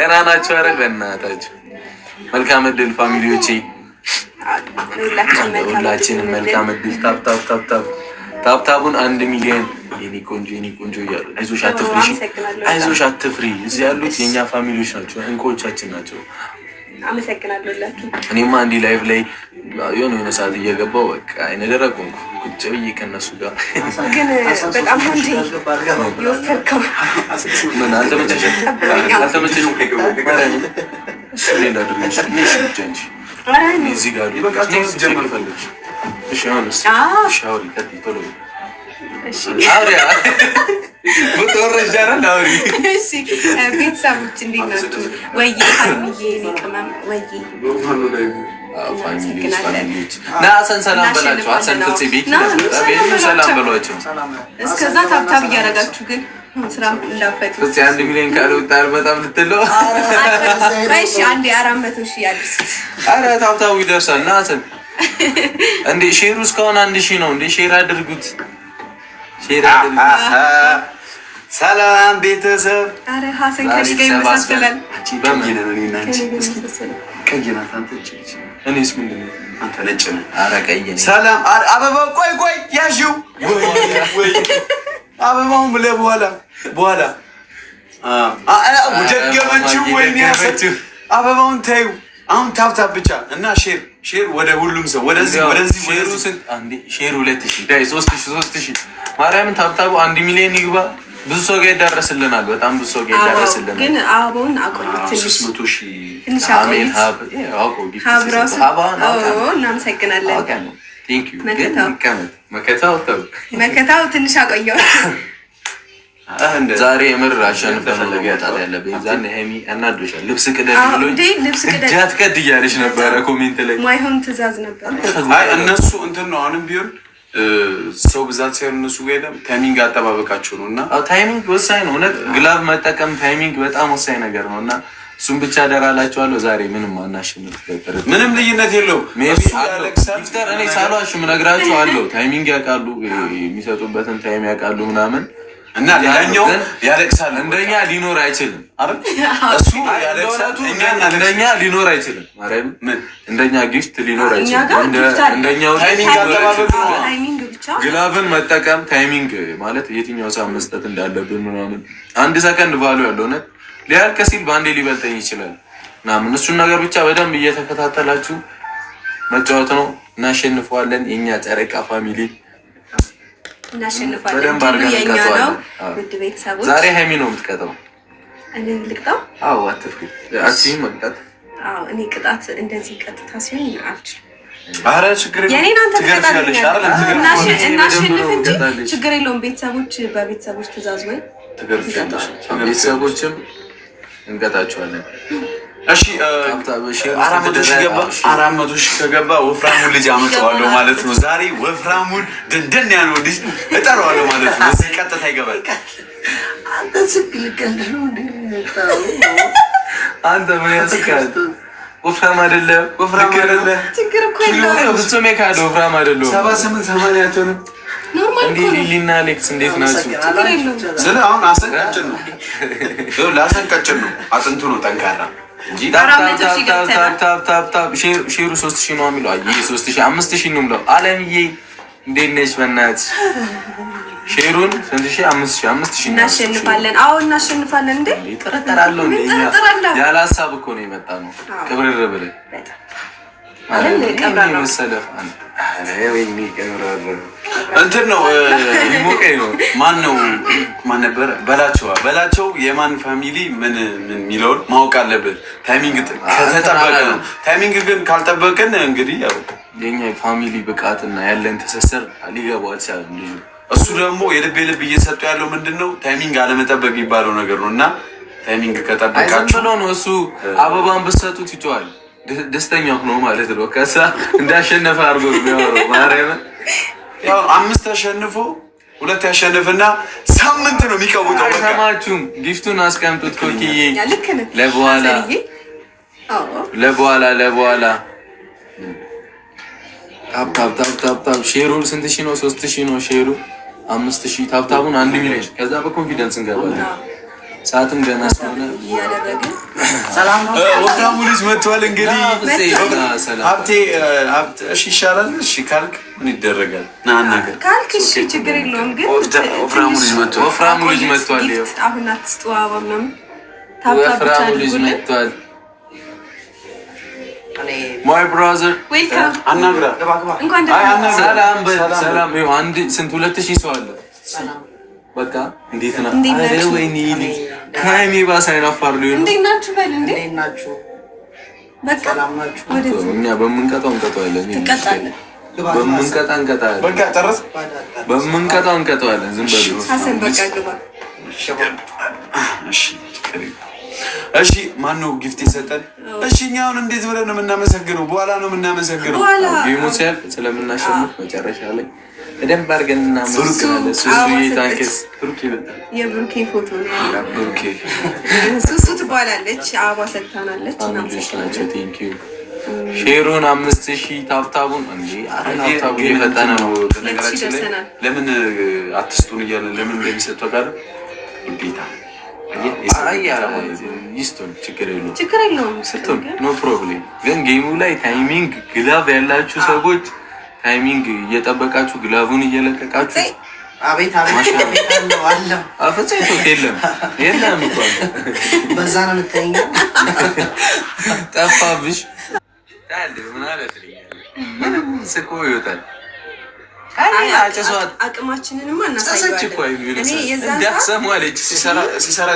ደህና ናቸው። ኧረ በእናታችሁ መልካም እድል ፋሚሊዎቼ፣ ሁላችንም መልካም እድል። ታብታቡን 1 ሚሊዮን የኔ ቆንጆ እያሉ አይዞሽ አትፍሪ፣ አይዞሽ አትፍሪ። እዚህ ያሉት የእኛ ፋሚሊዎች ናቸው፣ እንቆቻችን ናቸው። አመሰግናለሁላችሁ። እኔማ እንዲህ ላይቭ ላይ የሆነ ሰዓት እየገባው በቃ ነገር አቆምኩ ቁጭ ብዬ ከእነሱ ጋር። ግን በጣም አንዴ የወፈርከው ምን አልተመቸሽም? እሺ ሌላ ድርሽ ብቻ እንጂ እዚህ ጋር ጀምር ፈልግሽ። እሺ አሁንስ ሻወሪ ቶሎ ቤተሰቦች እንዴት ናችሁ? ወይዬ ሀይሚዬ ቅመም ወይዬ ሰላም በላቸው። ሰላም በሏቸው። እስከዛ ታብታብ እያደረጋችሁ ግን ስራ እንዳፈጥ 1 ሚሊዮን ካልወጣ በጣም ልትለው። እሺ አንዴ 400,000 ያድርስ። ኧረ ታብታቡ ይደርሳል። ናሰን እንዴ ሼሩ እስካሁን 1,000 ነው እንዴ? ሼር አድርጉት። ሰላም ቤተሰብ። አረ ሀሰን ከሽ ጋር ይመሳሰላል። እኔስ ምንድን ነው? አንተ ነጭ ነህ። ኧረ ቀይ ነኝ። ሰላም አበባ ቆይ ያዥው አበባውን ብለህ በኋላ ደገመችው። ወይኔ አበባውን ታዩ። አሁን ታብታብ ብቻ እና ሼር ወደ ሁሉም ሰው ወደዚህ ሼር 2,000 ዳይ 3,000 ማርያምን ታብታቡ 1 ሚሊዮን ይግባ። ብዙ ሰው ጋር ይዳረስልናል። በጣም ብዙ ሰው ጋር ይዳረስልናል። ግን አበባውን አቆይት 300,000 እናመሰግናለን። መከታው ትንሽ አቆየው። ዛሬ የምር አሸንፈን መውጣት ያለብኝ። ዛሬ ሀይሚ እናዶሻል። ልብስ ቅደድ ብሎኝ ቅዳት ቀድ እያለች ነበረ ኮሜንት ላይ። ማይሆን ትእዛዝ ነበር። አይ እነሱ እንትን ነው አሁንም ቢሆን ሰው ብዛት ሳይሆን እነሱ ጋር ታይሚንግ አጠባበቃቸው ነው። እና ታይሚንግ ወሳኝ ነው። እውነት ግላቭ መጠቀም ታይሚንግ በጣም ወሳኝ ነገር ነው። እና እሱም ብቻ ደራላችኋለሁ። ዛሬ ምንም አናሸንፍ፣ ምንም ልዩነት የለውም። ይፍጠር እኔ ሳሏሽም እነግራችኋለሁ። ታይሚንግ ያውቃሉ፣ የሚሰጡበትን ታይም ያውቃሉ ምናምን እና ሌላኛው ያለቅሳል። እንደኛ ሊኖር አይችልም አይደል? እሱ ያለቅሳል። እንደኛ ሊኖር አይችልም። ማርያም ምን እንደኛ ጊፍት ሊኖር አይችልም። እንደኛው ታይሚንግ ብቻ ግላቭን መጠቀም ታይሚንግ ማለት የትኛው ሰዓት መስጠት እንዳለብን ምናምን 1 ሰከንድ ባሉ ያለው ነው። ሊያልቅ ሲል በአንዴ ሊበልጠኝ ይችላል ምናምን። እሱን ነገር ብቻ በደንብ እየተከታተላችሁ መጫወት ነው። እናሸንፈዋለን። የኛ ጨረቃ ፋሚሊ እናሸንፋለን። በደንብ አድርገን እንቀጣዋለን። ውድ ቤተሰቦች ዛሬ ሀይሚ ነው የምትቀጣው። እኔ ልቅጣው? አዎ አትፍሪ። አትይም መቅጣት? አዎ እኔ ቅጣት እንደዚህ ቀጥታ ሲሆን አልችልም። ኧረ ችግር የለውም። የኔን አንተ ትቀጣለሽ አይደል? እናሸንፍ እንጂ ችግር የለውም። ቤተሰቦች በቤተሰቦች ትእዛዝ ወይ ትገርፊያለሽ። ቤተሰቦችም እንቀጣቸዋለን። እሺ 400,000 ከገባ ወፍራሙን ልጅ አመጣዋለሁ ማለት ነው። ዛሬ ወፍራሙን ደንደን ያለው ልጅ እጠራዋለሁ ማለት ነው። እዚህ ቀጥታ ይገባል። አንተ ስክልከል ነው እንዴ? አንተ ምን ያስካል? ወፍራም አይደለም። ችግር እኮ የለውም። ፍጹም ካለ ወፍራም አይደለም። 78 80 አትሆንም። ኖርማል እንዴ ሊሊና አሌክስ እንዴት ናችሁ? ችግር የለውም። ስለ አሁን አሰንቀጭን ነው ላሰንቀጭን ነው። አጥንቱ ነው ጠንካራ እንጂ ሼሩ 3,000 ነው የሚለው። አይ 3,000 5,000 ነው የሚለው። አለምዬ እንዴት ነሽ? በእናትሽ ሼሩን ስንት ሺህ? 5,000 እናሸንፋለን። አዎ እናሸንፋለን። እንዴ ጠረጠራለሁ። እንዴ ያለ ሀሳብ እኮ ነው የመጣ ነው። ቅብርር ብለን እንትን ነው ሞቀኝ ነው። ማን ነበረ በላቸው የማን ፋሚሊ ምን የሚለውን ማወቅ አለብን። ታይሚንግ ከተጠበቀ ነው። ታይሚንግ ግን ካልጠበቅን እንግዲህ ያው የኛ ፋሚሊ ብቃትና ያለን ትስስር ሊገባው አልቻለም ልጁ። እሱ ደግሞ የልብ እየሰጡ ያለው ምንድን ነው ታይሚንግ አለመጠበቅ የሚባለው ነገር ነው። እና ታይሚንግ ከጠበቃችሁ ብሎ ነው እሱ አበባን ብትሰጡት ይጮሃል። ደስተኛ ሆኖ ማለት ነው። ከዛ እንዳሸነፈ አድርጎ የሚያወራው ማርያምን ያው 5 አሸንፎ 2 ያሸንፍና ሳምንት ነው የሚቀውጠው። በቃ ሰማችሁም? ጊፍቱን አስቀምጡት። ኮኪዬ ለበኋላ ታፕ ሼሩ ስንት ሺህ ነው? 3,000 ነው ሼሩ። 5,000 ታፕታቡን 1 ሚሊዮን። ከዛ በኮንፊደንስ እንገባለን። ሰዓትም ገና ስለሆነ እያደረግን ወፍራሙ ልጅ መጥቷል። እንግዲህ ሀብቴ እሺ ይሻላል። እሺ ካልክ ምን ይደረጋል? ና አናገር ካልክ እሺ ችግር የለውም። ግን ወፍራሙ ልጅ መጥቷል። ወፍራሙ ልጅ መጥቷል። አሁን አትስጡ አበባ ምናምን ወፍራሙ ልጅ መጥቷል። ማይ ብራዘር ዌልካም። አናግራ እንኳን ደህና ሰላም። ይኸው አንድ ስንት 2000 ሰው አለ። በቃ እንዴት ነው? አረ ወይኔ ካይሚ ባሳይን አፋር ሊሆን እንዴት ናችሁ? በል እንዴ ናችሁ? በቃ ወደዚህ እኛ በምንቀጣው እንቀጣዋለን። ትቀጣለህ። እንቀጣለን። በቃ ጨረስ። በምንቀጣው እንቀጣዋለን። ዝም በሉ ሀሰን በቃ ግባ። እሺ ማን ነው ጊፍት የሰጠን? እሺ እኛ አሁን እንዴት ብለን ነው የምናመሰግነው? በኋላ ነው የምናመሰግነው። ጌሙ ሲያልቅ ስለምናሸንፍ መጨረሻ ላይ በደንብ አድርገን እናመሰግናለን። የብሩኬ ፎቶ ነው ያለው። ሱሱ ትባላለች። አበባ ሰጥታናለች። ናቸው። ቴንኪዩ ሼሩን 5000 ታብታቡን እንጂ ታብታቡ እየፈጠነ ነው። ነገራችን ላይ ለምን አትስጡን እያለ ለምን እንደሚሰጡ ጋር ግዴታ ይስጡን። ችግር የለውም። ስጡን፣ ኖ ፕሮብሌም። ግን ጌሙ ላይ ታይሚንግ ግላቭ ያላችሁ ሰዎች ታይሚንግ እየጠበቃችሁ ግላቡን እየለቀቃችሁ አቤት አለ አፈጻይቶ የለም እኮ በዛ ነው የምትተኛ። ጠፋብሽ ታዲያ ምን አለት ስቆ ይወጣል። አቅማችንንማ እናሳየዋለን። እኔ የዛን ሰዓት ሲሰራ